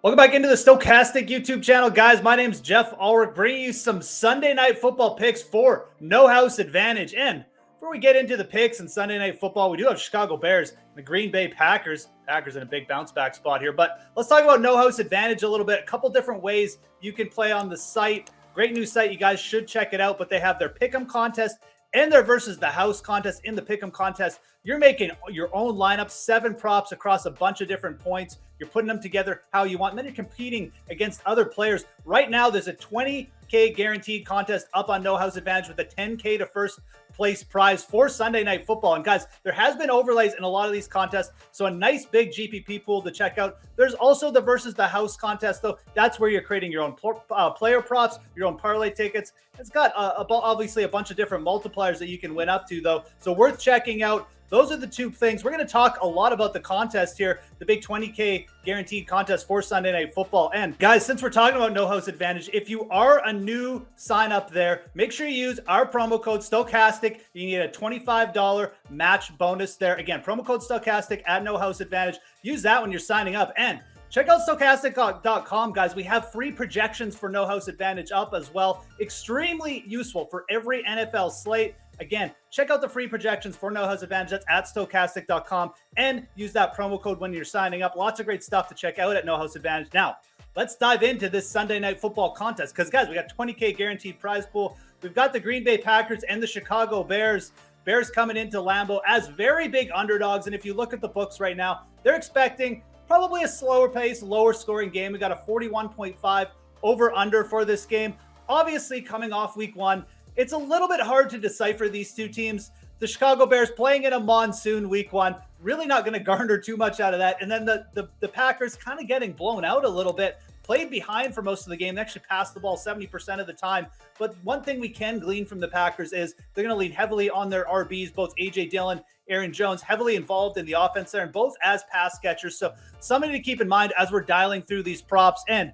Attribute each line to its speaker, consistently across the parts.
Speaker 1: Welcome back into the Stokastic YouTube channel, guys. My name's Geoff Ulrich, bringing you some Sunday night football picks for No House Advantage. And before we get into the picks and Sunday night football, we do have Chicago Bears and the Green Bay Packers. Packers in a big bounce back spot here. But let's talk about No House Advantage a little bit. A couple different ways you can play on the site. Great new site. You guys should check it out. But they have their Pick'em contest and their versus the house contest. In the Pick'em contest, you're making your own lineup, 7 props across a bunch of different points. You're putting them together how you want, and then you're competing against other players. Right now, there's a $20K guaranteed contest up on No House Advantage with a $10K to first place prize for Sunday night football. And guys, there has been overlays in a lot of these contests, so a nice big GPP pool to check out. There's also the versus the house contest, though. That's where you're creating your own player props, your own parlay tickets. It's got obviously a bunch of different multipliers that you can win up to, though, so worth checking out. Those are the two things. We're going to talk a lot about the contest here, the big $20K guaranteed contest for Sunday Night Football. And guys, since we're talking about No House Advantage, if you are a new sign up there, make sure you use our promo code Stokastic. You get a $25 match bonus there. Again, promo code Stokastic at No House Advantage. Use that when you're signing up. And check out Stokastic.com, guys. We have free projections for No House Advantage up as well. Extremely useful for every NFL slate. Again, check out the free projections for No House Advantage. That's at Stokastic.com, and use that promo code when you're signing up. Lots of great stuff to check out at No House Advantage. Now, let's dive into this Sunday Night Football contest because, guys, we got $20K guaranteed prize pool. We've got the Green Bay Packers and the Chicago Bears. Bears coming into Lambeau as very big underdogs, and if you look at the books right now, they're expecting probably a slower pace, lower scoring game. We got a 41.5 over-under for this game. Obviously, coming off week 1, it's a little bit hard to decipher these two teams. The Chicago Bears playing in a monsoon week 1, really not going to garner too much out of that. And then the Packers kind of getting blown out a little bit, played behind for most of the game. They actually passed the ball 70% of the time. But one thing we can glean from the Packers is they're going to lean heavily on their RBs, both A.J. Dillon, Aaron Jones, heavily involved in the offense there, and both as pass catchers. So something to keep in mind as we're dialing through these props. And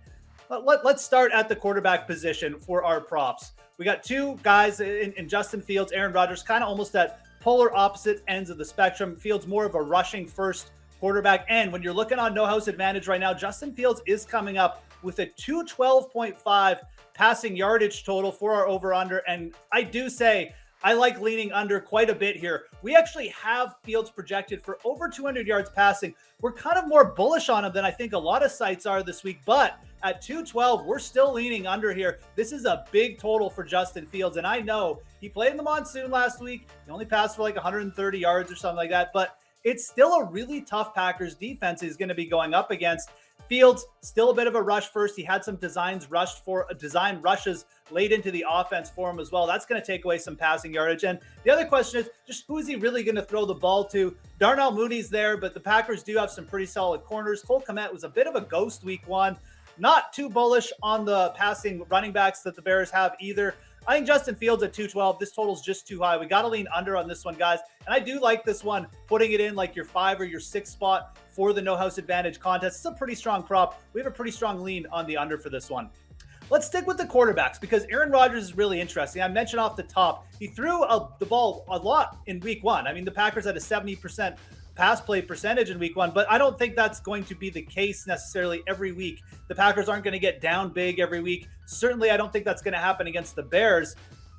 Speaker 1: let's start at the quarterback position for our props. We got two guys in Justin Fields, Aaron Rodgers, kind of almost at polar opposite ends of the spectrum. Fields more of a rushing first quarterback. And when you're looking on No House Advantage right now, Justin Fields is coming up with a 212.5 passing yardage total for our over-under. And I do say I like leaning under quite a bit here. We actually have Fields projected for over 200 yards passing. We're kind of more bullish on him than I think a lot of sites are this week, but at 212, we're still leaning under here. This is a big total for Justin Fields, and I know he played in the monsoon last week. He only passed for like 130 yards or something like that, but it's still a really tough Packers defense he's going to be going up against. Fields, still a bit of a rush first. He had some design rushes late into the offense for him as well. That's going to take away some passing yardage. And the other question is just who is he really going to throw the ball to? Darnell Mooney's there, but the Packers do have some pretty solid corners. Cole Kmet was a bit of a ghost week 1. Not too bullish on the passing running backs that the Bears have either. I think Justin Fields at 212, this total's just too high. We got to lean under on this one, guys. And I do like this one, putting it in like your 5 or your 6 spot for the No House Advantage contest. It's a pretty strong prop. We have a pretty strong lean on the under for this one. Let's stick with the quarterbacks because Aaron Rodgers is really interesting. I mentioned off the top, he threw the ball a lot in week 1. I mean, the Packers had a 70% pass play percentage in week 1, but I don't think that's going to be the case necessarily every week. The Packers aren't going to get down big every week. Certainly, I don't think that's going to happen against the Bears.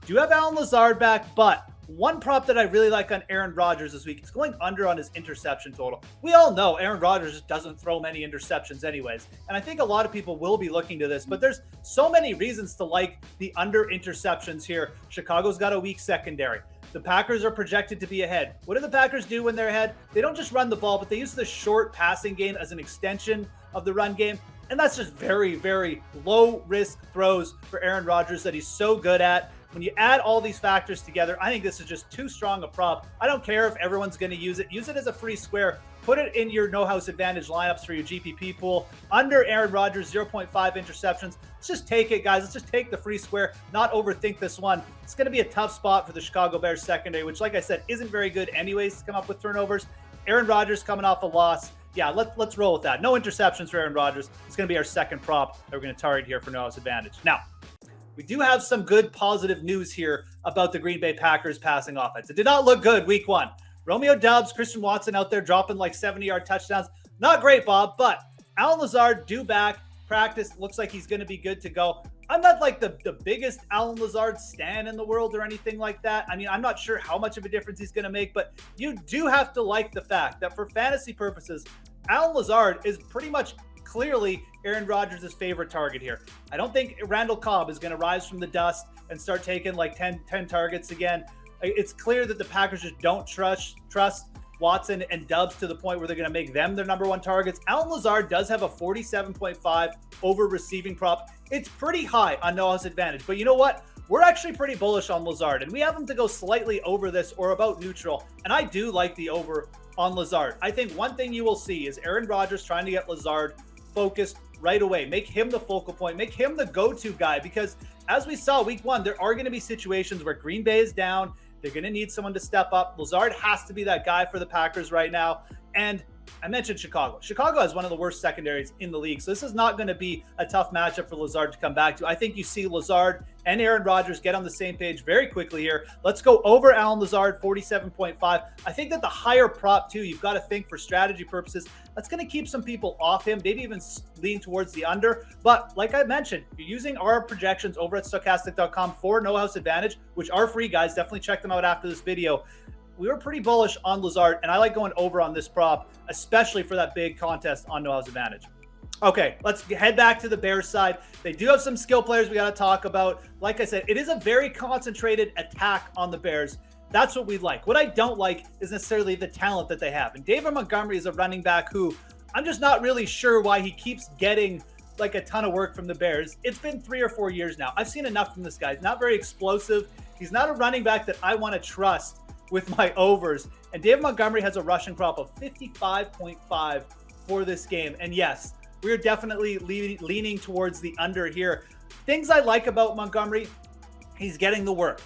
Speaker 1: Do have Alan Lazard back, but one prop that I really like on Aaron Rodgers this week is going under on his interception total. We all know Aaron Rodgers doesn't throw many interceptions anyways, and I think a lot of people will be looking to this, but there's so many reasons to like the under interceptions here. Chicago's got a weak secondary. The Packers are projected to be ahead. What do the Packers do when they're ahead? They don't just run the ball, but they use the short passing game as an extension of the run game. And that's just very, very low risk throws for Aaron Rodgers that he's so good at. When you add all these factors together, I think this is just too strong a prop. I don't care if everyone's going to use it. Use it as a free square. Put it in your No House Advantage lineups for your GPP pool. Under Aaron Rodgers, 0.5 interceptions. Let's just take it, guys. Let's just take the free square, not overthink this one. It's going to be a tough spot for the Chicago Bears secondary, which, like I said, isn't very good anyways to come up with turnovers. Aaron Rodgers coming off a loss. Yeah, let's roll with that. No interceptions for Aaron Rodgers. It's going to be our second prop that we're going to target here for No House Advantage. Now, we do have some good positive news here about the Green Bay Packers passing offense. It did not look good week 1. Romeo Doubs, Christian Watson out there dropping like 70-yard touchdowns. Not great, Bob, but Alan Lazard due back, practice, looks like he's going to be good to go. I'm not like the biggest Alan Lazard stan in the world or anything like that. I mean, I'm not sure how much of a difference he's going to make, but you do have to like the fact that for fantasy purposes, Alan Lazard is pretty much clearly Aaron Rodgers' favorite target here. I don't think Randall Cobb is going to rise from the dust and start taking like 10 targets again. It's clear that the Packers just don't trust Watson and Doubs to the point where they're going to make them their number one targets. Alan Lazard does have a 47.5 over receiving prop. It's pretty high on no house advantage, but you know what? We're actually pretty bullish on Lazard, and we have him to go slightly over this or about neutral, and I do like the over on Lazard. I think one thing you will see is Aaron Rodgers trying to get Lazard focused right away. Make him the focal point. Make him the go-to guy, because as we saw week one, there are going to be situations where Green Bay is down. They're going to need someone to step up. Lazard has to be that guy for the Packers right now. And I mentioned Chicago. Chicago has one of the worst secondaries in the league, so this is not going to be a tough matchup for Lazard to come back to. I think you see Lazard and Aaron Rodgers get on the same page very quickly here. Let's go over Alan Lazard, 47.5. I think that the higher prop, too, you've got to think for strategy purposes, that's going to keep some people off him, maybe even lean towards the under. But like I mentioned, if you're using our projections over at Stokastic.com for No House Advantage, which are free, guys, definitely check them out after this video. We were pretty bullish on Lazard, and I like going over on this prop, especially for that big contest on No House Advantage. Okay, let's head back to the Bears side. They do have some skill players we got to talk about. Like I said, it is a very concentrated attack on the Bears. That's what we like. What I don't like is necessarily the talent that they have. And David Montgomery is a running back who I'm just not really sure why he keeps getting like a ton of work from the Bears. It's been 3 or 4 years now. I've seen enough from this guy. He's not very explosive. He's not a running back that I want to trust with my overs. And David Montgomery has a rushing prop of 55.5 for this game. And yes, we're definitely leaning towards the under here. Things I like about Montgomery, he's getting the work.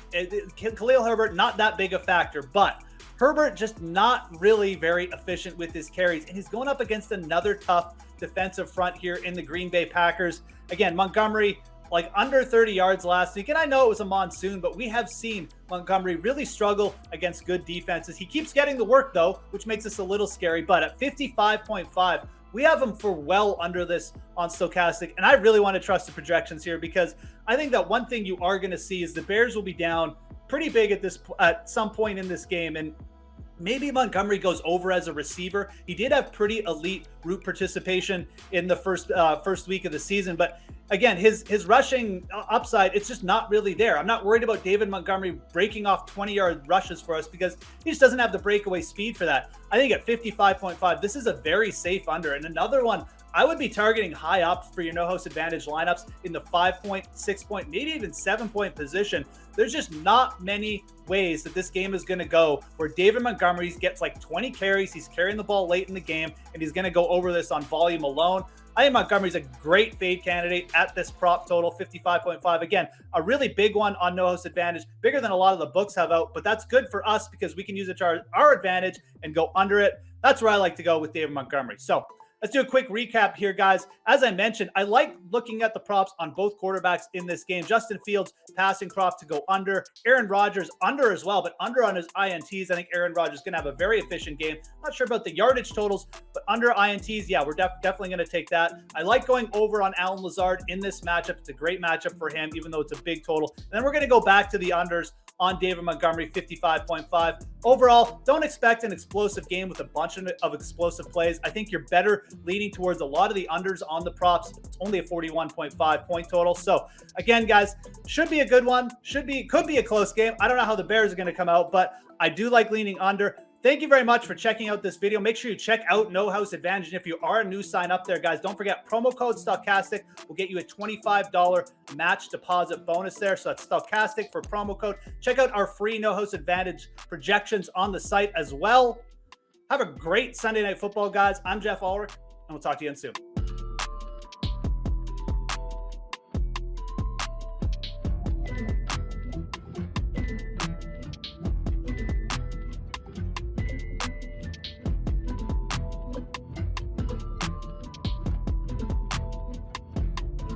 Speaker 1: Khalil Herbert, not that big a factor, but Herbert just not really very efficient with his carries. And he's going up against another tough defensive front here in the Green Bay Packers. Again, Montgomery, like under 30 yards last week. And I know it was a monsoon, but we have seen Montgomery really struggle against good defenses. He keeps getting the work though, which makes us a little scary. But at 55.5, we have him for well under this on Stokastic. And I really want to trust the projections here, because I think that one thing you are going to see is the Bears will be down pretty big at some point in this game. And maybe Montgomery goes over as a receiver. He did have pretty elite route participation in the first week of the season, but again, his rushing upside, it's just not really there. I'm not worried about David Montgomery breaking off 20-yard rushes for us, because he just doesn't have the breakaway speed for that. I think at 55.5, this is a very safe under. And another one I would be targeting high up for your no host advantage lineups in the 5-point, 6-point, maybe even 7-point position. There's just not many ways that this game is going to go where David Montgomery gets like 20 carries, he's carrying the ball late in the game, and he's going to go over this on volume alone. I think Montgomery's a great fade candidate at this prop total, 55.5. Again, a really big one on no host advantage, bigger than a lot of the books have out, but that's good for us because we can use it to our advantage and go under it. That's where I like to go with David Montgomery. So let's do a quick recap here, guys. As I mentioned, I like looking at the props on both quarterbacks in this game. Justin Fields, passing prop to go under. Aaron Rodgers, under as well, but under on his INTs. I think Aaron Rodgers is going to have a very efficient game. Not sure about the yardage totals, but under INTs, yeah, we're definitely going to take that. I like going over on Alan Lazard in this matchup. It's a great matchup for him, even though it's a big total. And then we're going to go back to the unders on David Montgomery, 55.5. Overall, don't expect an explosive game with a bunch of explosive plays. I think you're better leaning towards a lot of the unders on the props. It's only a 41.5 point total. So again, guys, should be a good one. Could be a close game. I don't know how the Bears are going to come out, but I do like leaning under. Thank you very much for checking out this video. Make sure you check out No House Advantage. And if you are a new sign up there, guys, don't forget promo code Stokastic will get you a $25 match deposit bonus there. So that's Stokastic for promo code. Check out our free No House Advantage projections on the site as well. Have a great Sunday Night Football, guys. I'm Geoff Ulrich, and we'll talk to you again soon.